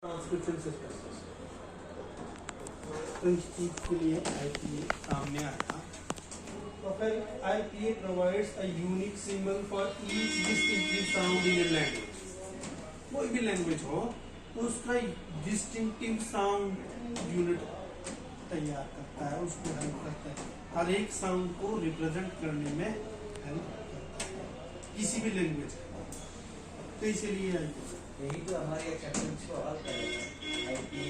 Transcription system. तो इस चीज के लिए IPA सामने आया। तो फिर IPA provides a unique symbol for each distinctive sound in a language। कोई भी लैंग्वेज हो उसका डिस्टिंक्टिव साउंड यूनिट तैयार करता है, उसको हेल्प करता है, हर एक साउंड को रिप्रेजेंट करने में हेल्प करता है किसी भी लैंग्वेज। तो इसीलिए यही तो हमारी एक्सेप्टेंस को हल करेगा। IPA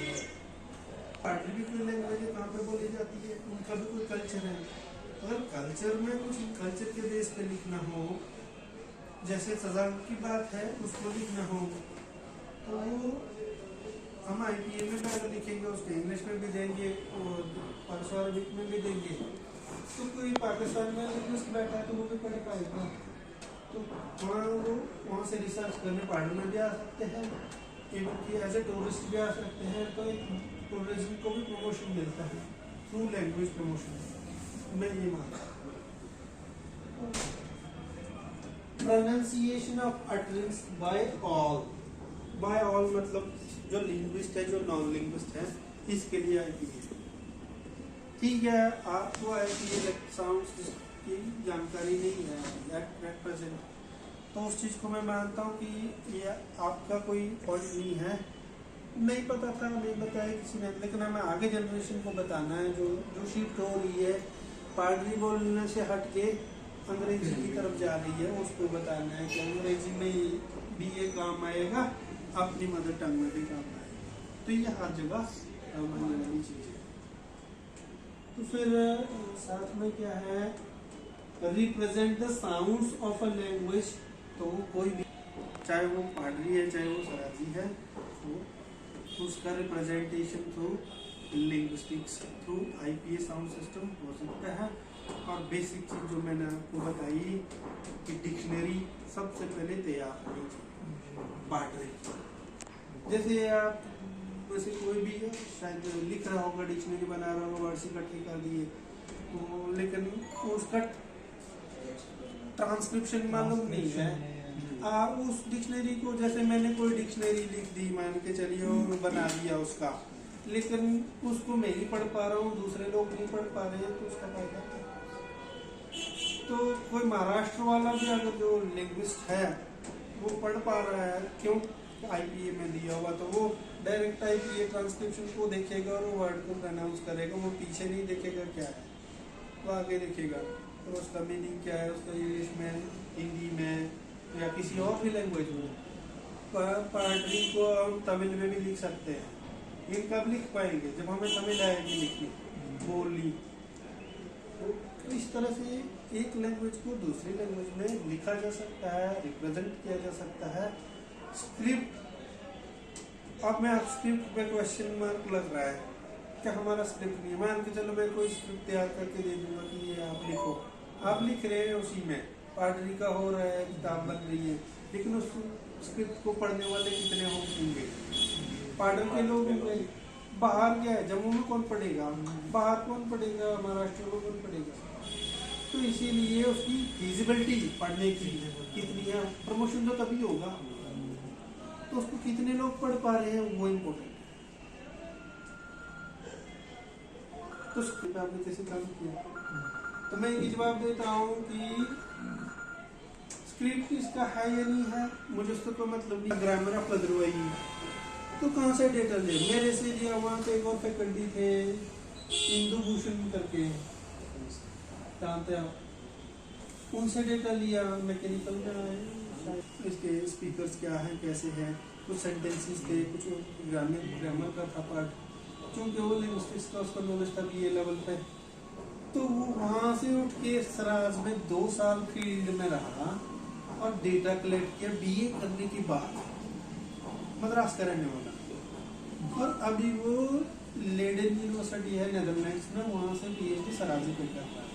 पार्टी भी कोई लैंग्वेज कहाँ पे बोली जाती है, उनका भी कोई कल्चर है। अगर कल्चर में कुछ कल्चर के बेस पे लिखना हो, जैसे सजावट की बात है उसको लिखना हो, तो हम IPA में पहले लिखेंगे, उसको इंग्लिश में भी देंगे और परसों अरबिक में भी देंगे। तो कोई पाकिस्तान में लिंग्विस्ट बैठा है तो वो भी पढ़ पाएगा। तो वहाँ से रिसर्च करने पढ़ने भी आ सकते हैं, एवं एज ए टूरिस्ट भी आ सकते हैं। तो एक टूरिज्म को भी प्रमोशन मिलता है थ्रू लैंग्वेज प्रमोशन, मैं ये मानता हूँ। Pronunciation of utterance by all मतलब जो लिंग्विस्ट है, जो नॉन लिंग्विस्ट है, इसके लिए IPA। ठीक है, आपको IPA साउंड्स की जानकारी नहीं है एट प्रेजेंट, तो उस चीज़ को मैं मानता हूँ कि ये आपका कोई फॉल्ट नहीं है। नहीं पता था, नहीं बताया किसी ने, लेकिन हमें आगे जनरेशन को बताना है जो शिफ्ट हो रही है, पादरी बोलने से हट के अंग्रेजी की तरफ जा रही है, उसको बताना है कि अंग्रेजी में भी ये काम आएगा, अपनी मदर टंग में भी काम आएगा। तो ये हर जगह आने वाली चीज़ है। तो फिर साथ में क्या है, represent the sounds of a language. तो कोई भी, चाहे वो पादरी है चाहे वो सराजी है, तो उसका representation through linguistics through IPA sound system हो सकता है। और बेसिक चीज़ जो मैंने आपको बताई कि डिक्शनरी सबसे पहले तैयार होनी चाहिए पादरी। जैसे आप वैसे कोई भी है, शायद लिख रहा होगा, डिक्शनरी बना रहा होगा, वर्ड्स इकट्ठे कर दिए, तो लेकिन उसका ट्रांसक्रिप्शन मालूम नहीं है। उस डिक्शनरी को, जैसे मैंने कोई डिक्शनरी लिख दी मान के चलिए और बना दिया उसका, लेकिन उसको मैं ही पढ़ पा रहा हूँ, दूसरे लोग नहीं पढ़ पा रहे हैं, तो उसका फायदा क्या। तो कोई महाराष्ट्र वाला भी अगर जो लिंग्विस्ट है वो पढ़ पा रहा है, क्यों IPA में दिया हुआ, तो वो डायरेक्ट IPA ट्रांसक्रिप्शन को देखेगा और वो वर्ड को प्रोनाउंस करेगा, वो पीछे नहीं देखेगा क्या है, वो आगे देखेगा तो उसका मीनिंग क्या है, उसका इंग्लिश में, हिंदी में या किसी और भी लैंग्वेज में। पार्टी को हम तमिल में भी लिख सकते हैं, ये कब लिख पाएंगे जब हमें तमिल आएगी लिखनी, बोलनी। तो इस तरह से एक लैंग्वेज को दूसरी लैंग्वेज में लिखा जा सकता है, रिप्रेजेंट किया जा सकता है। स्क्रिप्ट, अब मैं स्क्रिप्ट पे क्वेश्चन मार्क लग रहा है क्या, हमारा स्क्रिप्ट नहीं है। मान के चलो मैं कोई स्क्रिप्ट तैयार करके दे दूंगा कि ये आप लिखो, आप लिख रहे हैं, उसी में पादरी का हो रहा है, किताब बन रही है, लेकिन उस स्क्रिप्ट को पढ़ने वाले कितने होंगे, पादरी के लोग होंगे। बाहर क्या है, जम्मू में कौन पढ़ेगा, बाहर कौन पढ़ेगा, महाराष्ट्र में कौन पढ़ेगा। तो इसीलिए उसकी फिजिबिलिटी पढ़ने की कितनी है, प्रमोशन तो तभी होगा, तो उसको कितने लोग पढ़ पा रहे हैं वो इम्पोर्टेंट है। तो स्क्रिप्ट आपने कैसे काम किया, तो मैं ये जवाब देता हूँ कि स्क्रिप्ट इसका है या नहीं है, मुझे उसका कोई मतलब नहीं। ग्रामर ऑफ भद्रवाही तो कहाँ से डेटा ले, मेरे से लिया, वहाँ पे एक और फैकल्टी थे इंदु भूषण करके, जानते हैं आप, उनसे डेटा लिया, मैकेनिकल में इसके स्पीकर्स क्या है, कैसे हैं, कुछ सेंटेंसेस थे, कुछ ग्रामर का था पार्ट, क्योंकि वो लिंग्विस्टिक्स का उसका नॉलेज था BA लेवल पे। तो वो वहाँ से उठ के सराज में 2 साल फील्ड में रहा और डेटा कलेक्ट किया, BA करने के बाद मद्रास का रहने वाला, और अभी वो लेडन यूनिवर्सिटी है नेदरलैंड्स में, वहाँ से PhD सराजी पे कर रहा है।